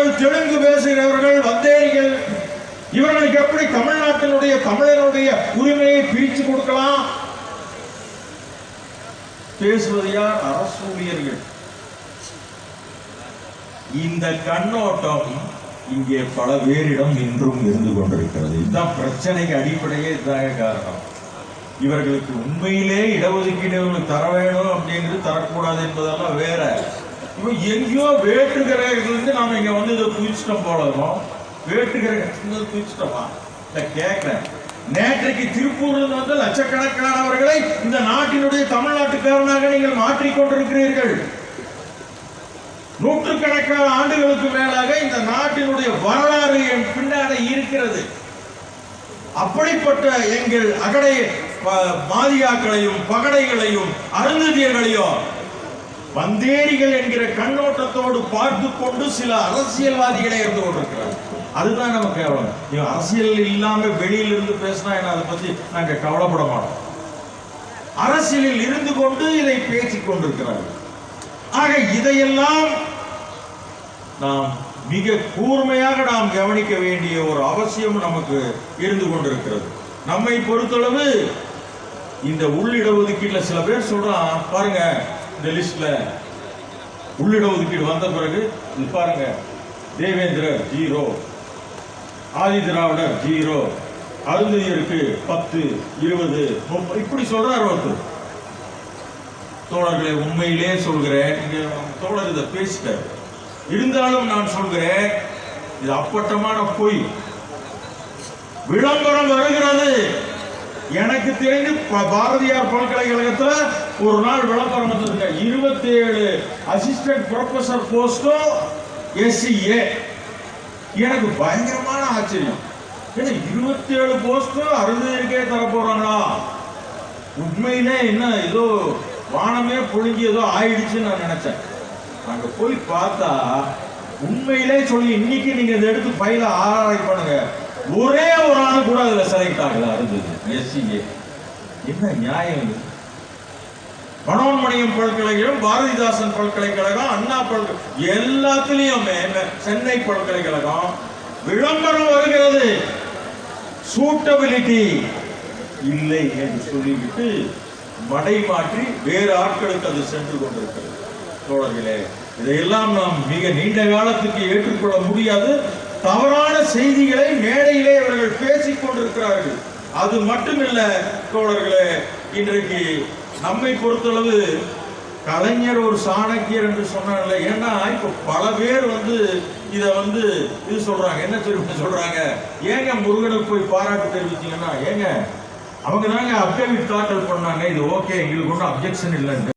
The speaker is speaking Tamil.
தமிழர்கள், தெலுங்கு பேசுகிறவர்கள், வந்தேரிகள், இவர்களுக்கு எப்படி தமிழ்நாட்டினுடைய தமிழனுடைய உரிமையை பிரித்து கொடுக்கலாம்? பேசுவது யார்? அரசு ஊழியர்கள். இந்த கண்ணோட்டம் இங்கே பல பேரிடம் இன்றும் இருந்து கொண்டிருக்கிறது. இதுதான் பிரச்சனைக்கு அடிப்படையே இதாக காரணம். இவர்களுக்கு உண்மையிலே இடஒதுக்கீடு தர வேணும் அப்படிங்கிறது தரக்கூடாது என்பதெல்லாம் வேற. இவன் எங்கேயோ வேற்றுக்கிறவர்களுக்கு நாம இங்க வந்து இதை குதிச்சிட்டோம் போலவும், வேற்றுக்கிற குதிச்சிட்டோமா இல்ல கேட்கிறேன். நேற்றைக்கு திருப்பூரில் வந்து லட்சக்கணக்கானவர்களை இந்த நாட்டினுடைய தமிழ்நாட்டுக்காரனாக நீங்கள் மாற்றிக்கொண்டிருக்கிறீர்கள். நூற்றுக்கணக்கான ஆண்டுகளுக்கு மேலாக இந்த நாட்டினுடைய வரலாறு என் பின்னாடி இருக்கிறது. அப்படிப்பட்ட எங்கள் அகடை மாதியாக்களையும் பகடைகளையும் அருந்ததியர்களையும் வந்தேரிகள் என்கிற கண்ணோட்டத்தோடு பார்த்து கொண்டு சில அரசியல்வாதிகளே இருந்து கொண்டிருக்கிறார். அதுதான் நமக்கு கேவலம். அரசியல் இல்லாம வெளியில இருந்து பேசினா என்ன, அதை பத்தி நாங்க கவலைப்பட மாட்டோம். அரசியலில் இருந்து கொண்டு இதை பேசிக் கொண்டிருக்கிறார்கள். ஆக இதையெல்லாம் நாம் மிக கூர்மையாக நாம் கவனிக்க வேண்டிய ஒரு அவசியம் நமக்கு இருந்து கொண்டிருக்கிறது. நம்மை பொறுத்தளவு இந்த உள்ளிடஒதுக்கீட்டுல சில பேர் சொல்றான் பாருங்க, இந்த லிஸ்ட்ல உள்ளிடஒதுக்கீடு வந்த பிறகு பாருங்க, தேவேந்திரர் 0, ஆதி திராவிடர் 0, அருந்ததியருக்கு 10, 20, 30 இப்படி சொல்றார் ஒருத்தர். தோழர்களை உண்மையிலே சொல்கிறேன், இங்க தோழர் இதை பேசிட்டார். இருந்தாலும் நான் சொல்கிறேன், இது அப்பட்டமான பொய். விளம்பரம் வருகிறது. எனக்கு தெரிந்து பாரதியார் பல்கலைக்கழகத்தில் ஒரு நாள் விளம்பரம் வந்திருக்க 27 அசிஸ்டன்ட் ப்ரொஃபசர் போஸ்டும் SCA. எனக்கு பயங்கரமான ஆச்சரியம். 27 போஸ்டும் அருந்ததியருக்கே தர போறாங்களா? உண்மையிலே என்ன ஏதோ வானமே பொழுங்கி ஏதோ ஆயிடுச்சுன்னு நான் நினைச்சேன். அங்க போய் பார்த்தா உண்மையிலே சொல்லி இன்னைக்கு நீங்க இதை எடுத்து ஃபைல ஆராய் பண்ணுங்க, ஒரே ஒரு ஆள் கூட அதுல செலக்ட் ஆகல இருந்தது. SCA என்ன நியாயம் இது? மனோன்மணியம் பல்கலைக்கழகம், பாரதிதாசன் பல்கலைக்கழகம், அண்ணா பல்கலை எல்லாத்திலையுமே சென்னை பல்கலைக்கழகம் விளம்பரம் வருகிறது. சூட்டபிலிட்டி இல்லை என்று சொல்லிவிட்டு மடை மாற்றி வேறு ஆட்களுக்கு அது சென்று கொண்டிருக்கிறது. தோழர்களே, இதையெல்லாம் நாம் மிக நீண்ட காலத்துக்கு ஏற்றுக்கொள்ள முடியாது. தவறான செய்திகளை மேடையிலே இவர்கள் பேசிக் கொண்டிருக்கிறார்கள். அது மட்டுமில்ல தோழர்களே, இன்றைக்கு நம்மை பொறுத்தளவு கலைஞர் ஒரு சாணக்கியர் என்று சொன்னார்ல. ஏன்னா இப்ப பல பேர் வந்து இத வந்து இது சொல்றாங்க, என்ன சொல்றாங்க, ஏங்க முருகனுக்கு போய் பாராட்டு தெரிவிச்சீங்கன்னா, ஏங்க அவங்க தாங்க அப்டேவிட் தாக்கல் பண்ணாங்க, இது ஓகே, எங்களுக்கு ஒன்றும் அப்ஜெக்ஷன் இல்லைன்னு.